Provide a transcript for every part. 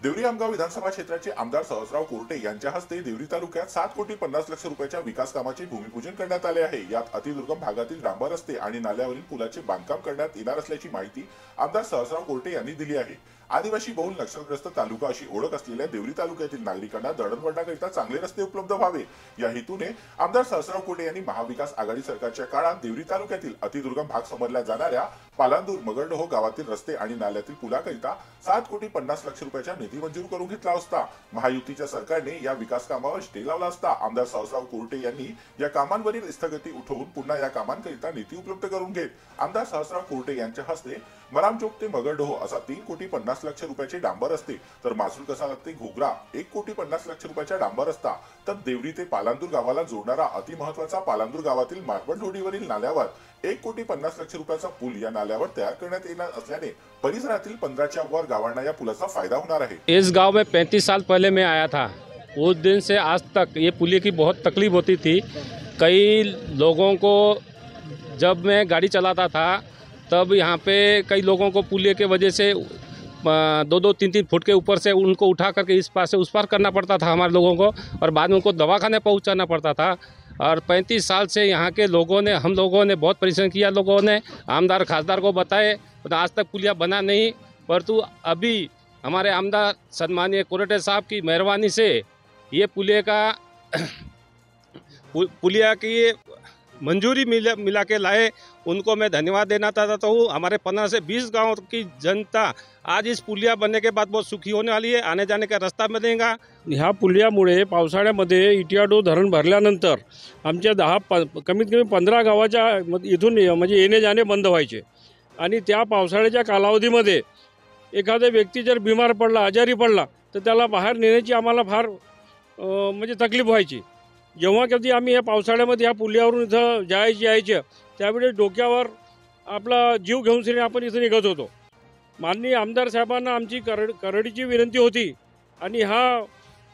देवरी आमगाव विधानसभा क्षेत्राचे आमदार सहसराव कोरटे यांच्या हस्ते देवरी तालुक्यात 7,50,00,000 रुपयाच्या विकास कामाचे भूमिपूजन करण्यात आले आहे। यात अतिदुर्गम भागातील डांबर रस्ते आणि नाल्यावरील पुलाचे बांधकाम करण्यात येणार असल्याची माहिती आमदार सहसराव कोरटे यांनी दिली आहे। आदिवासी बहुल नक्षलग्रस्त तालुका अशी ओळख असलेल्या देवरी तालुक्यातील नागरिकांना दळणवळणाकरिता चांगले रस्ते उपलब्ध व्हावे या हेतूने आमदार सहसराव कोरटे यांनी महाविकास आघाडी सरकारच्या काळात देवरी तालुक्यातील अतिदुर्गम भाग समजल्या जाणाऱ्या पालांदूर मगरडोह गावातील रस्ते आणि नाल्यातील पुलाकरिता 7,50,00,000 रुपयाचा निधी मंजूर करून घेतला असता। महायुतीच्या सरकारने या विकास कामावर स्टे लावला असता आमदार सहसराव कोरटे यांनी या कामांवरील स्थगिती उठवून पुन्हा या कामांकरिता निधी उपलब्ध करून घेत आमदार सहसराव कोरटे यांच्या हस्ते मराम चौक ते मगरडोह असा 3,50,00,000 रुपयाचे डांबर रस्ते, तर मासूल कसाला ते घोगरा 1,50,00,000 रुपयाचा डांबर रस्ता, तर देवरी ते पालांदूर गावाला जोडणारा अतिमहत्वाचा पालांदूर गावातील मारबत ढोडीवरील नाल्यावर 1,50,00,000 रुपयाचा पूल या नाल्यावर तयार करण्यात येणार असल्याने परिसरातील 15च्या वर गावांना या पुलाचा फायदा होणार आहे। इस गांव में 35 साल पहले मैं आया था। उस दिन से आज तक ये पुलिया की बहुत तकलीफ होती थी। कई लोगों को जब मैं गाड़ी चलाता था तब यहाँ पे कई लोगों को पुलिया के वजह से 2-2, 3-3 फुट के ऊपर से उनको उठा करके इस पार से उस पार करना पड़ता था हमारे लोगों को, और बाद में उनको दवाखाने पहुँचाना पड़ता था। और 35 साल से यहाँ के लोगों ने, हम लोगों ने बहुत परिश्रम किया, लोगों ने आमदार खासदार को बताए, तो आज तक पुलिया बना नहीं। परंतु अभी हमारे आमदार सम्मानीय कोरटे साहब की मेहरबानी से ये पुलिया की मंजूरी मिला के लाए, उनको मैं धन्यवाद देना चाहता हूँ। हमारे 15 से 20 गांव की जनता आज इस पुलिया बनने के बाद बहुत सुखी होने वाली है। आने जाने का रस्ता बनेगा। ह्या पुलियामुळे पावसाळ्यामध्ये इटियाडो धरण भरल्यानंतर आमच्या कमीत कमी 15 गावाच्या इथून म्हणजे येणे जाणे बंद व्हायचे, आणि त्या पावसाळ्याच्या कालावधीमध्ये एखादा व्यक्ती जर बिमार पडला, आजारी पडला, तर त्याला बाहेर नेण्याची आम्हाला फार म्हणजे तकलीफ व्हायची। जेव्हा कधी आम्ही या पावसाळ्यामध्ये या पुलियावरून इथं यायचे त्यावेळेस डोक्यावर आपला जीव घेऊन सिने आपण इथं निघत होतो। माननीय आमदार साहेबांना आमची करडीची विनंती होती, आणि हा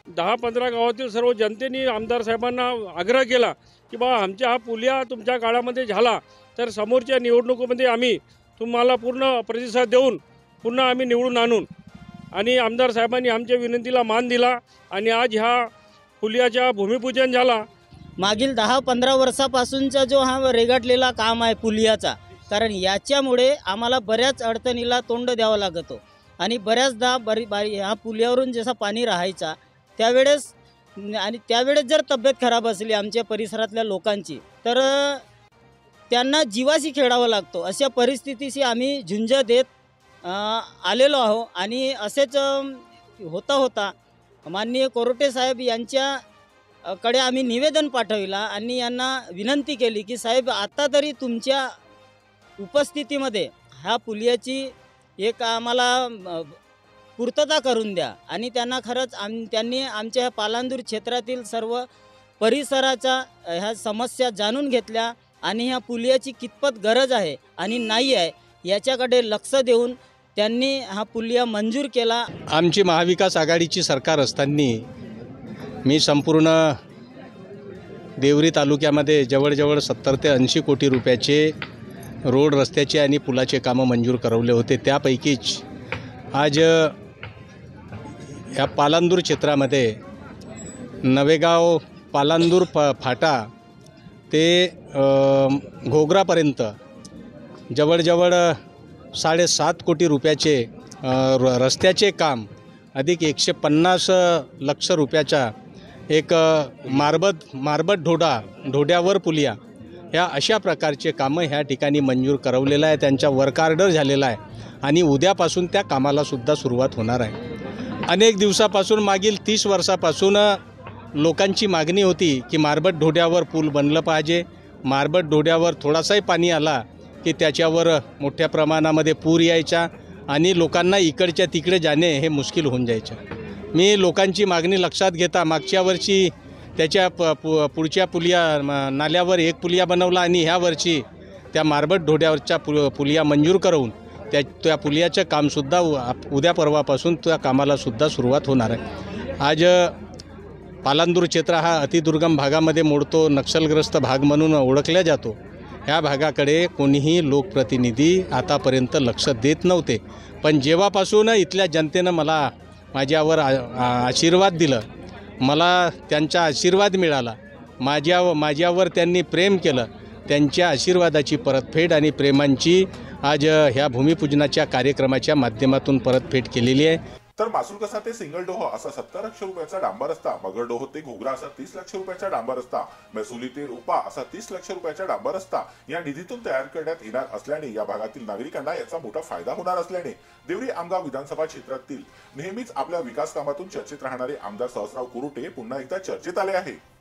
10-15 गावातील सर्व जनतेने आमदार साहेबांना आग्रह केला की बा आमच्या हा पुलिया तुमच्या काळामध्ये झाला तर समोरच्या निवडणुकीमध्ये आम्ही तुम्हाला पूर्ण प्रतिसाद देऊन पुन्हा आम्ही निवडून आणून, आणि आमदार साहेबांनी आमच्या विनंतीला मान दिला, आणि आज ह्या पुलियाचा भूमिपूजन झाला। मागील 10-15 वर्षापासूनचा जो हा रेगाटलेला काम आहे पुलियाचा, कारण याच्यामुळे आम्हाला बऱ्याच अडचणीला तोंड द्यावं लागतो, आणि बऱ्याचदा ह्या पुलियावरून जसा पाणी राहायचा त्यावेळेस जर तब्येत खराब असली आमच्या परिसरातल्या लोकांची तर त्यांना जीवाशी खेळावं लागतो। अशा परिस्थितीशी आम्ही झुंज देत आलेलो आहो, आणि असेच होता माननीय कोरटे साहेब यांच्याकडे आम्ही निवेदन पाठविला, आणि यांना विनंती केली की साहेब आता तरी तुमच्या उपस्थितीमध्ये ह्या पुलियाची एक आम्हाला पूर्तता करून द्या। आणि त्यांना खरंच त्यांनी आमच्या ह्या पालांदूर क्षेत्रातील सर्व परिसराच्या ह्या समस्या जाणून घेतल्या, आणि ह्या पुलियाची कितपत गरज आहे आणि नाही आहे याच्याकडे लक्ष देऊन त्यांनी हा पुलिया मंजूर केला। आमची महाविकास आघाडीची सरकार असताना मी संपूर्ण देवरी तालुक्यामध्ये जवळजवळ 70 ते 80 कोटी रुपयाचे रोड, रस्त्याचे आणि पुलाचे कामं मंजूर करवले होते। त्यापैकीच आज या पालांदूर क्षेत्रामध्ये नवेगाव पालांदूर फाटा ते घोगरापर्यंत जवळजवळ 7.5 कोटी रुपयाचे रस्त्याचे काम, अधिक 150 लाख रुपयाचा एक मारबत ढोड्यावर पुलिया, ह्या अशा प्रकारचे कामं ह्या ठिकाणी मंजूर करवलेलं आहे। त्यांचा वर्क ऑर्डर झालेला आहे, आणि उद्यापासून त्या कामालासुद्धा सुरुवात होणार आहे। अनेक दिवसापासून, मागील 30 वर्षापासून लोकांची मागणी होती की मारबत ढोड्यावर पूल बनलं पाहिजे। मारबत ढोड्यावर थोडासाही पाणी आला की त्याच्यावर मोठ्या प्रमाणामध्ये पूर यायचा, आणि लोकांना इकडच्या तिकडे जाणे हे मुश्किल होऊन जायचं। मी लोकांची मागणी लक्षात घेता मागच्या वर्षी त्याच्या पुढच्या पुलिया नाल्यावर एक पुलिया बनवला, आणि ह्या वर्षी त्या मारबत ढोड्यावरच्या पुलिया मंजूर करून त्या पुलियाचं कामसुद्धा उद्या परवापासून त्या कामालासुद्धा सुरुवात होणार आहे। आज पालांदूर क्षेत्र हा अतिदुर्गम भागामध्ये मोडतो, नक्षलग्रस्त भाग म्हणून ओळखला जातो। ह्या भागाकडे कोणीही लोकप्रतिनिधी आतापर्यंत लक्ष देत नव्हते, पण जेव्हापासून इथल्या जनतेनं मला माझ्यावर आशीर्वाद दिलं, मला त्यांचा आशीर्वाद मिळाला, माझ्यावर त्यांनी प्रेम केलं, त्यांच्या आशीर्वादाची परतफेड आणि प्रेमांची आज ह्या भूमिपूजनाच्या कार्यक्रमाच्या माध्यमातून परतफेड केलेली आहे. तर मासुलकसा ते सिंगलडोह असा 70 लाख रुपयाचा डांबर रस्ता, मगरडोह ते घोगरा असा 30 लाख रुपयाचा डांबर रस्ता, मैसुली ते रुपा असा 30 लाख रुपयाचा डांबर रस्ता या निधीतून तयार करण्यात येणार असल्याने या भागातील नागरिकांना याचा मोठा फायदा होणार असल्याने देवरी आमगाव विधानसभा क्षेत्रातील नेहमीच आपल्या विकास कामातून चर्चेत राहणारे आमदार सहस्राव कुरुटे पुन्हा एकदा चर्चेत आले आहे.